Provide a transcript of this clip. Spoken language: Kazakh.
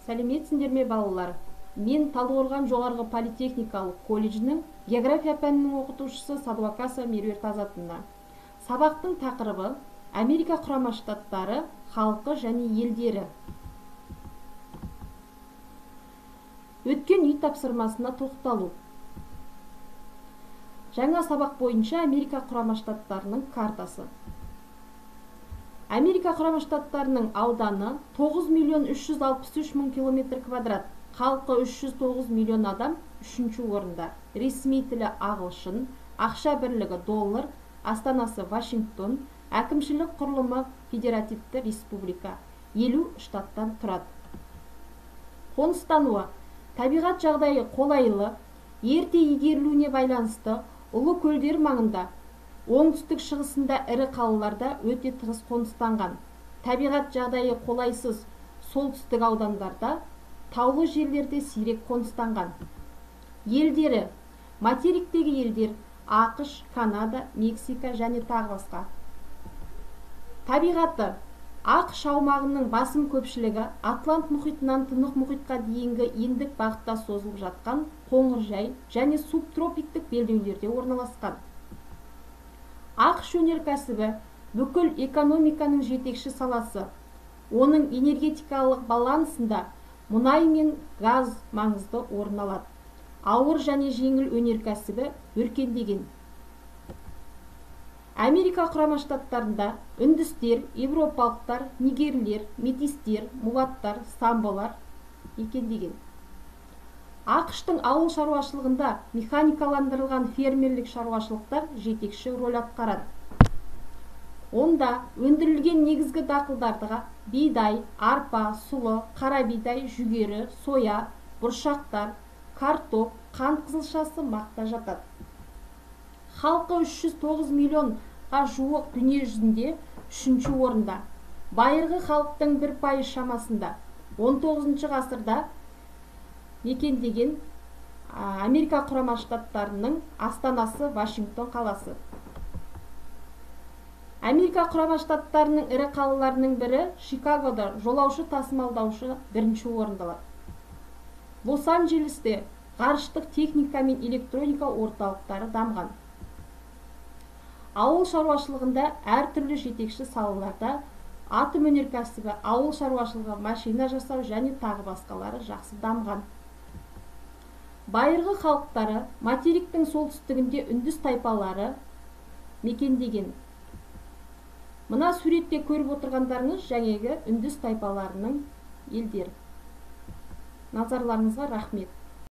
Сәлеметсіңдер ме балалар? Мен Талдықорған жоғарғы политехникалық колледжінің география пәнінің оқытушысы Садуакасова Меруерт Азатовна. Сабақтың тақырыбы Америка құрама штаттары, халқы және елдері. Өткен үй тапсырмасына тоқталу. Жаңа сабақ бойынша Америка құрама штаттарының картасы. Америка құрама штаттарының ауданы 9.363.000 км квадрат, халқы 309 миллион адам, 3-ші орында. Ресми тілі ағылшын, ақша бірлігі доллар, астанасы Вашингтон, әкімшілік құрылымы федеративті республика, 50 штаттан тұрады. Қоныстануы, табиғат жағдайы қолайлы, ерте игерілуіне байланысты ұлы көлдер маңында, оңтүстік шығысында ірі қалаларда өте тығыз қоныстанған. Табиғат жағдайы қолайсыз солтүстік аудандарда, таулы жерлерде сирек қоныстанған. Елдері, материктегі елдер ақш, Канада, Мексика және тағы басқа. Табиғаты, ақш аумағының басым көпшілігі Атлант мұхитынан Тынық мұхитқа дейінгі ендік бағытта созылып жатқан қоңыржай және субтропиктік белдеулерде орналасқан. ақш өнеркәсібі бүкіл экономиканың жетекші саласы. Оның энергетикалық балансында мұнай мен газ маңызды орын алады. Ауыр және жеңіл өнеркәсібі өркендеген. Америка құрама штаттарында үндістер, европалықтар, нигерлер, метистер, мулаттар, самболар мекендеген. ақштың ауыл шаруашылығында механикаландырылған фермерлік шаруашылықтар жетекші рөл атқарады. Онда өндірілген негізгі дақылдарға бидай, арпа, сұлы, қара бидай, жүгері, соя, бұршақтар, картоп, қант қызылшасы, мақта жатады. Халқы 309 миллионға жуық, дүние жүзінде 3-ші орында. Байырғы халықтың 1% шамасында 19 ғасырда мекендеген. Америка құрама штаттарының астанасы Вашингтон қаласы. Америка құрама штаттарының ірі қалаларының бірі Шикагода жолаушы тасымалдаушы 1-ші орында алады. Лос-Анджелесте ғарыштық техника мен электроника орталықтары дамған. Ауыл шаруашылығында әртүрлі жетекші салаларда атом өнеркәсібі, ауыл шаруашылығы, машина жасау және тағы басқалары жақсы дамған. Байырғы халықтары материктің солтүстігінде үндіс тайпалары мекендеген. Мына суретте көріп отырғандарыңыз жаңағы үндіс тайпаларының елдері. Назарларыңызға рахмет.